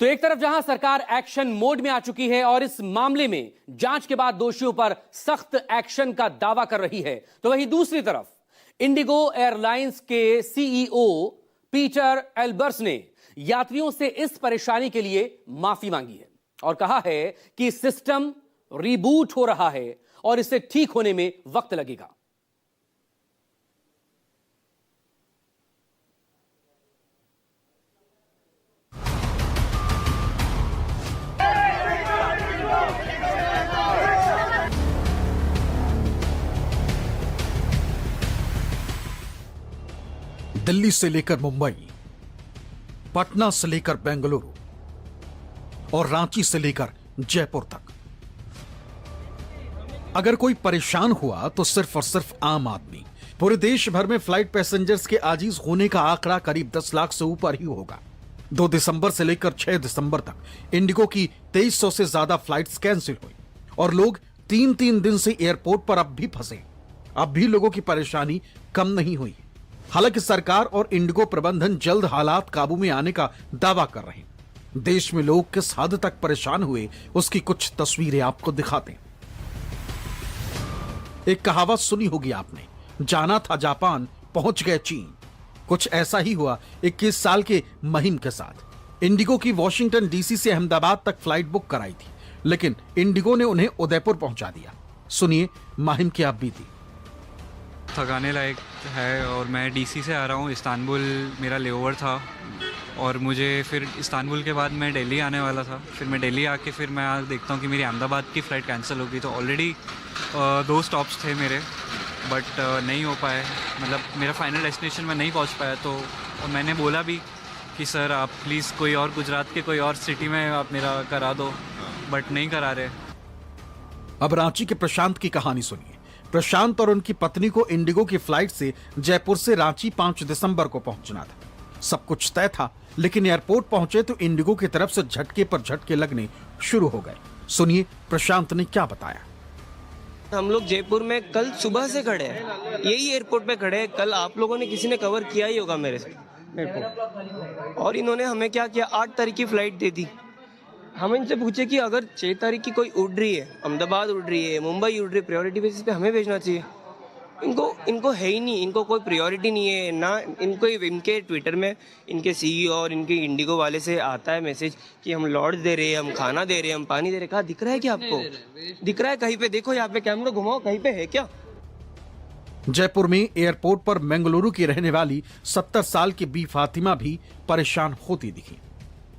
तो एक तरफ जहां सरकार एक्शन मोड में आ चुकी है और इस मामले में जांच के बाद दोषियों पर सख्त एक्शन का दावा कर रही है, तो वहीं दूसरी तरफ इंडिगो एयरलाइंस के सीईओ पीटर एल्बर्स ने यात्रियों से इस परेशानी के लिए माफी मांगी है और कहा है कि सिस्टम रिबूट हो रहा है और इसे ठीक होने में वक्त लगेगा। दिल्ली से लेकर मुंबई, पटना से लेकर बेंगलुरु और रांची से लेकर जयपुर तक अगर कोई परेशान हुआ तो सिर्फ और सिर्फ आम आदमी। पूरे देश भर में फ्लाइट पैसेंजर्स के आजिज होने का आंकड़ा करीब 10 लाख से ऊपर ही होगा। 2 दिसंबर से लेकर 6 दिसंबर तक इंडिगो की 2300 से ज्यादा फ्लाइट्स कैंसिल हुई और लोग 3-3 दिन से एयरपोर्ट पर अब भी फंसे। अब भी लोगों की परेशानी कम नहीं हुई। हालांकि सरकार और इंडिगो प्रबंधन जल्द हालात काबू में आने का दावा कर रहे हैं। देश में लोग किस हद तक परेशान हुए उसकी कुछ तस्वीरें आपको दिखाते हैं। एक कहावत सुनी होगी आपने, जाना था जापान पहुंच गए चीन। कुछ ऐसा ही हुआ 21 साल के महिम के साथ। इंडिगो की वॉशिंगटन डीसी से अहमदाबाद तक फ्लाइट बुक कराई थी, लेकिन इंडिगो ने उन्हें उदयपुर पहुंचा दिया। सुनिए महिम की आप बीती। थकाने लायक है और मैं डीसी से आ रहा हूँ। इस्तांबुल मेरा लेओवर था और मुझे फिर इस्तांबुल के बाद मैं दिल्ली आने वाला था। फिर मैं दिल्ली आके फिर मैं आज देखता हूँ कि मेरी अहमदाबाद की फ़्लाइट कैंसिल हो गई। तो ऑलरेडी 2 स्टॉप्स थे मेरे, बट नहीं हो पाए। मतलब मेरा फाइनल डेस्टिनेशन में नहीं पहुँच पाया। तो मैंने बोला भी कि सर आप प्लीज़ कोई और गुजरात के कोई और सिटी में आप मेरा करा दो, बट नहीं करा रहे। अब रांची के प्रशांत की कहानी सुनिए। प्रशांत और उनकी पत्नी को इंडिगो की फ्लाइट से जयपुर से रांची 5 दिसंबर को पहुंचना था। सब कुछ तय था, लेकिन एयरपोर्ट पहुंचे तो इंडिगो की तरफ से झटके पर झटके लगने शुरू हो गए। सुनिए प्रशांत ने क्या बताया। हम लोग जयपुर में कल सुबह से खड़े हैं, यही एयरपोर्ट पे खड़े हैं। कल आप लोगों ने किसी ने कवर किया ही होगा मेरे एयरपोर्ट, और इन्होंने हमें क्या किया, 8 तारीख की फ्लाइट दे दी। हम इनसे पूछे कि अगर 6 तारीख की कोई उड़ रही है, अहमदाबाद उड़ रही है, मुंबई उड़ रही है, प्रायोरिटी बेसिस पे हमें भेजना चाहिए। इनको है ही नहीं, इनको कोई प्रायोरिटी नहीं है ना। इनको इनके ट्विटर में इनके सीईओ और इनके इंडिगो वाले से आता है मैसेज कि हम लॉड्स दे रहे हैं, हम खाना दे रहे हैं, हम पानी दे रहे हैं। कहाँ दिख रहा है क्या आपको? दिख रहा है कहीं पे? देखो यहाँ पे कैमरा घुमाओ, कहीं पे है क्या? जयपुर में एयरपोर्ट पर बेंगलुरु की रहने वाली 70 साल की बी फातिमा भी परेशान होती दिखी।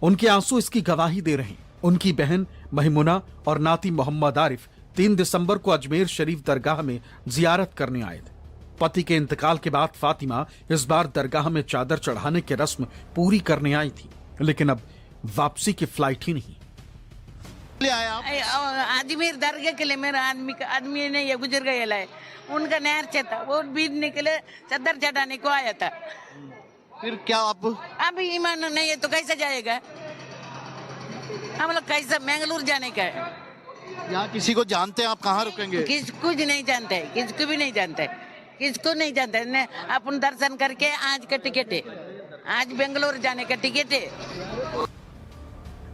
उनके आंसू इसकी गवाही दे रहे हैं। उनकी बहन महिमुना और नाती मोहम्मद आरिफ 3 दिसंबर को अजमेर शरीफ दरगाह में जियारत करने आए थे। पति के इंतकाल के बाद फातिमा इस बार दरगाह में चादर चढ़ाने की रस्म पूरी करने आई थी, लेकिन अब वापसी की फ्लाइट ही नहीं। अजमेर दरगाह के लिए मेरा आदमी ने ये गुजर गया है, उनका नहर था, वो बीतने के लिए चादर चढ़ाने को आया था। फिर क्या अब ईमान नहीं है तो कैसे जाएगा? हम लोग कैसे बेंगलुरु जाने का है? यहाँ किसी को जानते हैं आप? कहाँ रुकेंगे? किसको नहीं जानते, किसको भी नहीं जानते, किसको नहीं जानते। अपन दर्शन करके आज का टिकट है, आज बेंगलुरु जाने का टिकट है।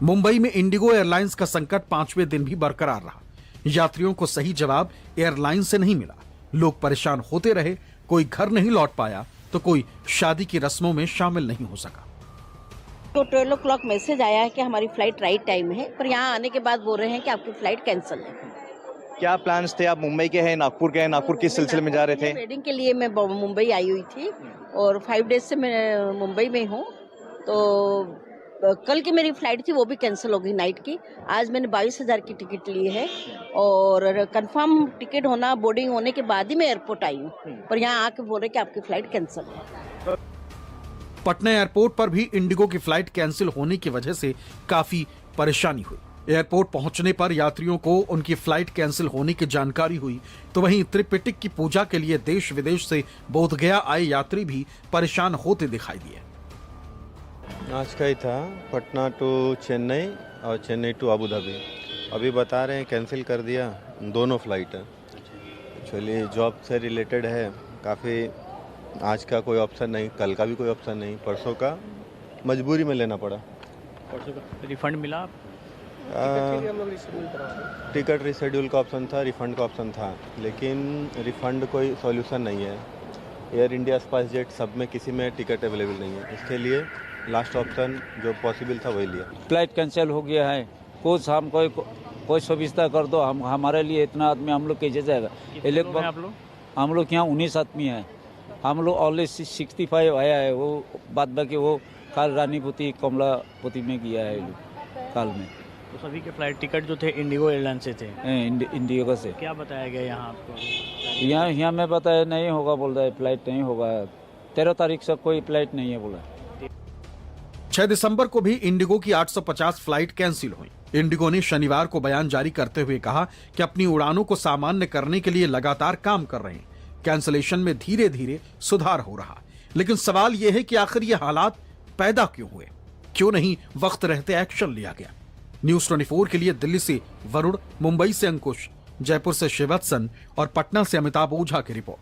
मुंबई में इंडिगो एयरलाइंस का संकट 5वें दिन भी बरकरार रहा। यात्रियों को सही जवाब एयरलाइन से नहीं मिला। लोग परेशान होते रहे। कोई घर नहीं लौट पाया तो कोई शादी की रस्मों में शामिल नहीं हो सका। तो 12 o'clock मैसेज आया है कि हमारी फ्लाइट राइट टाइम है, पर यहाँ आने के बाद बोल रहे हैं कि आपकी फ्लाइट कैंसिल है। क्या प्लान्स थे? आप मुंबई के हैं, नागपुर के हैं? नागपुर किस सिलसिले में जा रहे थे? वेडिंग के लिए मैं मुंबई आई हुई थी और 5 डेज से मैं मुंबई में हूँ। तो कल की मेरी फ्लाइट थी, वो भी कैंसिल हो गई नाइट की। आज मैंने 22,000 की टिकट ली है और कंफर्म टिकट होना, बोर्डिंग होने के बाद ही मैं एयरपोर्ट आई हूँ, पर यहाँ आके बोल रहे कि आपकी फ्लाइट कैंसिल है। पटना एयरपोर्ट पर भी इंडिगो की फ्लाइट कैंसिल होने की वजह से काफी परेशानी हुई। एयरपोर्ट पहुंचने पर यात्रियों को उनकी फ्लाइट कैंसिल होने की जानकारी हुई, तो वहीं त्रिपिटक की पूजा के लिए देश विदेश से बोधगया आए यात्री भी परेशान होते दिखाई दिए। आज का ही था, पटना टू चेन्नई और चेन्नई टू अबू धाबी। अभी बता रहे हैं कैंसिल कर दिया, दोनों फ्लाइट है। एक्चुअली जॉब से रिलेटेड है, काफ़ी आज का कोई ऑप्शन नहीं, कल का भी कोई ऑप्शन नहीं, परसों का मजबूरी में लेना पड़ा। परसों का रिफंड मिला? टिकट रिशेड्यूल का ऑप्शन था, रिफंड का ऑप्शन था, लेकिन रिफंड कोई सॉल्यूशन नहीं है। एयर इंडिया, स्पाइस जेट सब में किसी में टिकट अवेलेबल नहीं है। इसके लिए लास्ट ऑप्शन जो पॉसिबल था वही लिया। फ्लाइट कैंसिल हो गया है, कुछ हम कोई सुविधा कर दो। हम हमारे लिए इतना आदमी हम लोग कैसे जाएगा? हम लोग यहाँ 19 आदमी हैं। हम लोग ऑलरेडी 65 आया है, वो बाद बाकी वो काल रानीपुती कमलापुती में गया है लोग काल में। तो सभी के फ्लाइट टिकट जो थे इंडिगो एयरलाइन से थे? इंडिगो से। क्या बताया गया यहाँ आपको? यहाँ में बताया नहीं होगा, बोल रहा है फ्लाइट नहीं होगा। 13 तारीख से कोई फ्लाइट नहीं है बोला। 6 दिसंबर को भी इंडिगो की 850 फ्लाइट कैंसिल हुई। इंडिगो ने शनिवार को बयान जारी करते हुए कहा कि अपनी उड़ानों को सामान्य करने के लिए लगातार काम कर रहे हैं। कैंसिलेशन में धीरे धीरे सुधार हो रहा, लेकिन सवाल यह है कि आखिर ये हालात पैदा क्यों हुए? क्यों नहीं वक्त रहते एक्शन लिया गया? न्यूज़ 24 के लिए दिल्ली से वरुण, मुंबई से अंकुश, जयपुर से शिवत्सन और पटना से अमिताभ ओझा की रिपोर्ट।